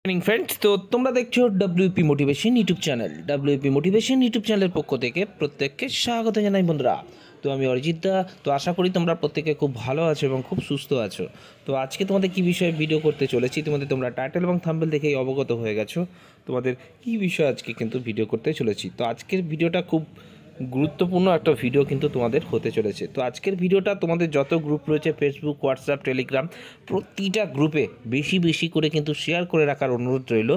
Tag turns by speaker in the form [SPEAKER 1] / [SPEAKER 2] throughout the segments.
[SPEAKER 1] Morning friends, তো তোমরা দেখছো WP motivation YouTube channel. WP motivation YouTube চ্যানেলের পক্ষ থেকে প্রত্যেককে স্বাগত জানাই বন্ধুরা। তো আমি অরিজিৎ দা। তো আশা করি তোমরা প্রত্যেকে খুব ভালো আছো এবং খুব সুস্থ আছো। তো আজকে তোমাদের কী বিষয়ে ভিডিও করতে চলেছি তোমরা টাইটেল এবং থাম্বনেল দেখেই অবগত হয়ে গেছো তোমাদের কী বিষয়ে আজকে কিন্তু ভিডিও করতে চলেছি। তো আজকের ভিডিওটা খুব গুরুত্বপূর্ণ একটা ভিডিও কিন্তু তোমাদের হতে চলেছে। তো আজকের ভিডিওটা তোমাদের যত গ্রুপ রয়েছে, ফেসবুক, হোয়াটসঅ্যাপ, টেলিগ্রাম, প্রতিটা গ্রুপে বেশি বেশি করে কিন্তু শেয়ার করে রাখার অনুরোধ রইল,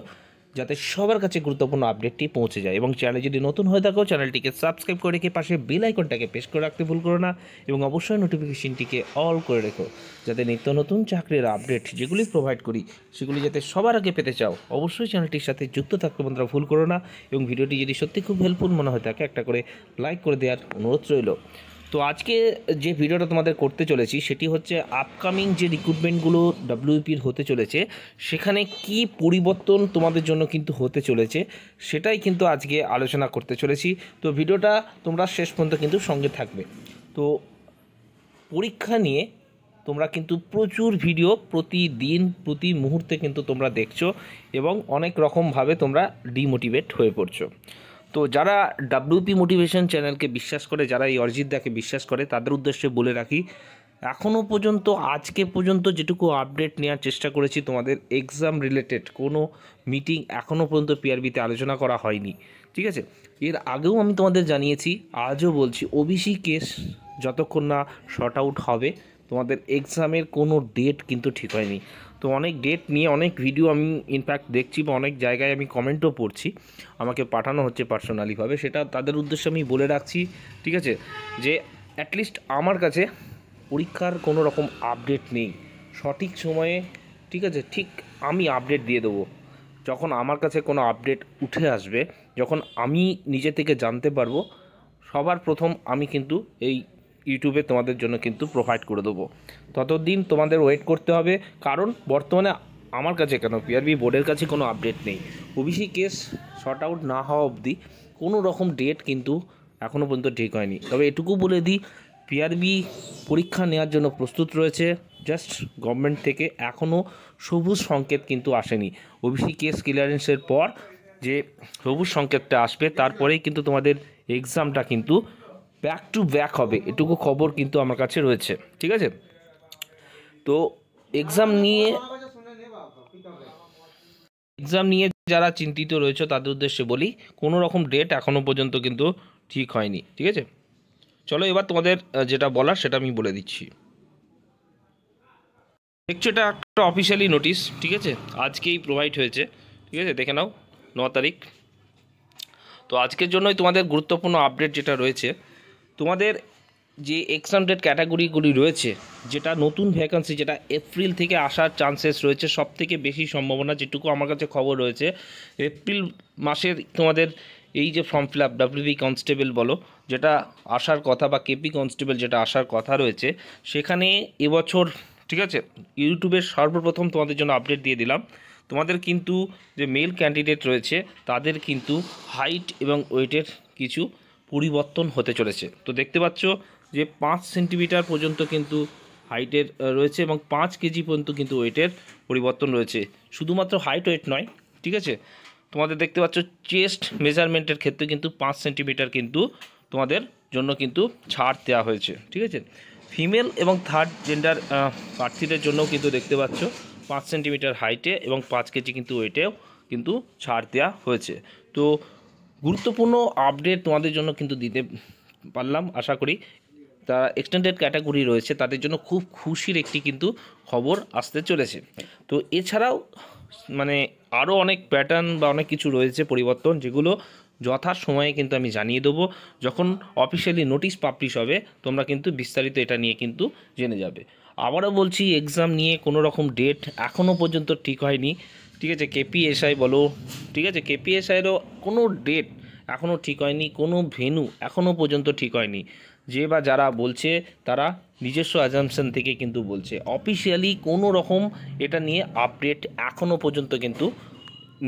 [SPEAKER 1] যাতে সবার কাছে গুরুত্বপূর্ণ আপডেটটি পৌঁছে যায়। এবং চ্যানেলে যদি নতুন হয়ে থাকো, চ্যানেলটিকে সাবস্ক্রাইব করে রেখে পাশে বেল আইকনটাকে প্রেস করে রাখতে ভুল করো না। এবং অবশ্যই নোটিফিকেশনটিকে অল করে রেখো, যাতে নিত্য নতুন চাকরির আপডেট যেগুলি প্রোভাইড করি সেগুলি যাতে সবার আগে পেতে চাও, অবশ্যই চ্যানেলটির সাথে যুক্ত থাকতে বন্ধুরা ভুল করো না। এবং ভিডিওটি যদি সত্যি খুব হেল্পফুল মনে হয়ে থাকে, একটা করে লাইক করে দেওয়ার অনুরোধ রইল। তো আজকে যে ভিডিওটা তোমাদের করতে চলেছি সেটি হচ্ছে আপকামিং যে রিক্রুটমেন্টগুলো ডব্লিউপির হতে চলেছে, সেখানে কি পরিবর্তন তোমাদের জন্য কিন্তু হতে চলেছে, সেটাই কিন্তু আজকে আলোচনা করতে চলেছি। তো ভিডিওটা তোমরা শেষ পর্যন্ত কিন্তু সঙ্গে থাকবে। তো পরীক্ষা নিয়ে তোমরা কিন্তু প্রচুর ভিডিও প্রতিদিন প্রতি মুহূর্তে কিন্তু তোমরা দেখছো এবং অনেক রকমভাবে তোমরা ডিমোটিভেট হয়ে পড়ছো। তো যারা ডাব্লিউপি মোটিভেশন চ্যানেলকে বিশ্বাস করে, যারা এই অরিজিৎ দাকে বিশ্বাস করে, তাদের উদ্দেশ্যে বলে রাখি, এখনও পর্যন্ত আজকে পর্যন্ত যেটুকু আপডেট নেওয়ার চেষ্টা করেছি, তোমাদের এক্সাম রিলেটেড কোনো মিটিং এখনও পর্যন্ত পিআরবিতে আলোচনা করা হয়নি। ঠিক আছে, এর আগেও আমি তোমাদের জানিয়েছি, আজও বলছি, ওবিসি কেস যতক্ষণ না শর্ট আউট হবে তোমাদের এক্সামের কোনো ডেট কিন্তু ঠিক হয়নি। তো অনেক ডেট নিয়ে অনেক ভিডিও আমি ইনফ্যাক্ট দেখছি বা অনেক জায়গায় আমি কমেন্টও পড়ছি, আমাকে পাঠানো হচ্ছে পার্সোনালিভাবে, সেটা তাদের উদ্দেশ্যে আমি বলে রাখছি। ঠিক আছে, যে অ্যাটলিস্ট আমার কাছে পরীক্ষার কোনো রকম আপডেট নেই সঠিক সময়ে। ঠিক আছে, ঠিক আমি আপডেট দিয়ে দেবো যখন আমার কাছে কোনো আপডেট উঠে আসবে, যখন আমি নিজে থেকে জানতে পারবো, সবার প্রথম আমি কিন্তু এই ইউটিউবে তোমাদের জন্য কিন্তু প্রোভাইড করে দেবো। ততদিন তোমাদের ওয়েট করতে হবে, কারণ বর্তমানে আমার কাছে কেন, পিআরবি বোর্ডের কাছে কোনো আপডেট নেই। ওবিসি কেস শর্ট আউট না হওয়া অবধি কোনো রকম ডেট কিন্তু এখনও পর্যন্ত ঠিক হয়নি। তবে এটুকু বলে দিই, পিআরবি পরীক্ষা নেওয়ার জন্য প্রস্তুত রয়েছে। জাস্ট গভর্নমেন্ট থেকে এখনও সবুজ সংকেত কিন্তু আসেনি। ওবিসি কেস ক্লিয়ারেন্সের পর যে সবুজ সংকেতটা আসবে, তারপরেই কিন্তু তোমাদের এক্সামটা কিন্তু ব্যাক টু ব্যাক হবে, এটুকু খবর কিন্তু আমার কাছে রয়েছে। ঠিক আছে, তো এক্সাম নিয়ে যারা চিন্তিত রয়েছে তাদের উদ্দেশ্যে বলি, কোনো রকম ডেট এখনও পর্যন্ত কিন্তু ঠিক হয়নি। ঠিক আছে, চলো এবার তোমাদের যেটা বলার সেটা আমি বলে দিচ্ছি। দেখছো, এটা একটা অফিসিয়ালি নোটিশ। ঠিক আছে, আজকেই প্রোভাইড হয়েছে। ঠিক আছে, দেখে নাও, 9 তারিখ। তো আজকের জন্যই তোমাদের গুরুত্বপূর্ণ আপডেট যেটা রয়েছে, তোমাদের যে এক্সামটেড ক্যাটাগরিগুলি রয়েছে, যেটা নতুন ভ্যাকান্সি, যেটা এপ্রিল থেকে আসার চান্সেস রয়েছে, সব থেকে বেশি সম্ভাবনা যেটুকু আমার কাছে খবর রয়েছে, এপ্রিল মাসের তোমাদের এই যে form fill up WB constable বলো যেটা আসার কথা, বা কেপি কনস্টেবল যেটা আসার কথা রয়েছে, সেখানে এবছর, ঠিক আছে, ইউটিউবের সর্বপ্রথম তোমাদের জন্য আপডেট দিয়ে দিলাম, তোমাদের কিন্তু যে মেল ক্যান্ডিডেট রয়েছে তাদের কিন্তু হাইট এবং ওয়েটের কিছু পরিবর্তন হতে চলেছে। তো দেখতে পাচ্ছ যে 5 সেন্টিমিটার পর্যন্ত কিন্তু হাইটের রয়েছে এবং 5 কেজি পর্যন্ত কিন্তু ওয়েটের পরিবর্তন রয়েছে। শুধুমাত্র হাইট ওয়েট নয়, ঠিক আছে, তোমাদের দেখতে পাচ্ছ চেস্ট মেজারমেন্টের ক্ষেত্রে কিন্তু 5 সেন্টিমিটার কিন্তু তোমাদের জন্য কিন্তু ছাড় দেওয়া হয়েছে। ঠিক আছে, ফিমেল এবং থার্ড জেন্ডার প্রার্থীদের জন্যও কিন্তু দেখতে পাচ্ছ 5 সেন্টিমিটার হাইটে এবং 5 কেজি কিন্তু ওয়েটেও কিন্তু ছাড় দেওয়া হয়েছে। তো গুরুত্বপূর্ণ আপডেট তোমাদের জন্য কিন্তু দিতে পারলাম আশা করি। তারা এক্সটেন্ডেড ক্যাটাগরি রয়েছে তাদের জন্য খুব খুশির একটি কিন্তু খবর আসতে চলেছে। তো এছাড়াও মানে আরও অনেক প্যাটার্ন বা অনেক কিছু রয়েছে পরিবর্তন, যেগুলো যথা সময়ে কিন্তু আমি জানিয়ে দেবো। যখন অফিসিয়ালি নোটিশ পাবলিশ হবে তোমরা কিন্তু বিস্তারিত এটা নিয়ে কিন্তু জেনে যাবে। আবারও বলছি, এক্সাম নিয়ে কোনো রকম ডেট এখনও পর্যন্ত ঠিক হয়নি। ঠিক আছে, কেপিএসআই বলো, ঠিক আছে, কেপিএসআইয়েরও কোনো ডেট এখনও ঠিক হয়নি, কোনো ভেন্যু এখনও পর্যন্ত ঠিক হয়নি। যে বা যারা বলছে তারা নিজস্ব অ্যাজাম্পশন থেকে কিন্তু বলছে, অফিসিয়ালি কোনো রকম এটা নিয়ে আপডেট এখনও পর্যন্ত কিন্তু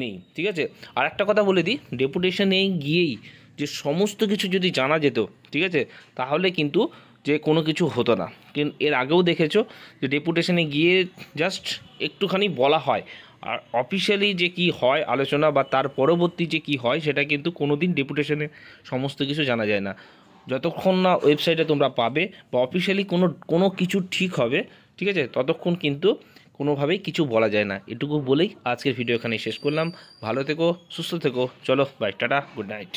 [SPEAKER 1] নেই। ঠিক আছে, আর একটা কথা বলে দিই, ডেপুটেশনে গিয়েই যে সমস্ত কিছু যদি জানা যেত, ঠিক আছে, তাহলে কিন্তু যে কোনো কিছু হতো না। কিন্তু এর আগেও দেখেছো যে ডেপুটেশনে গিয়ে জাস্ট একটুখানি বলা হয়, আর অফিসিয়ালি যে কি হয় আলোচনা বা তার পরবর্তী যে কি হয় সেটা কিন্তু কোনো দিন ডেপুটেশনে সমস্ত কিছু জানা যায় না। যতক্ষণ না ওয়েবসাইটে তোমরা পাবে বা অফিসিয়ালি কোনো কিছু ঠিক হবে, ঠিক আছে, ততক্ষণ কিন্তু কোনোভাবেই কিছু বলা যায় না। এটুকু বলেই আজকের ভিডিও এখানে শেষ করলাম। ভালো থেকো, সুস্থ থেকো, চলো বাই, টাটা, গুড নাইট।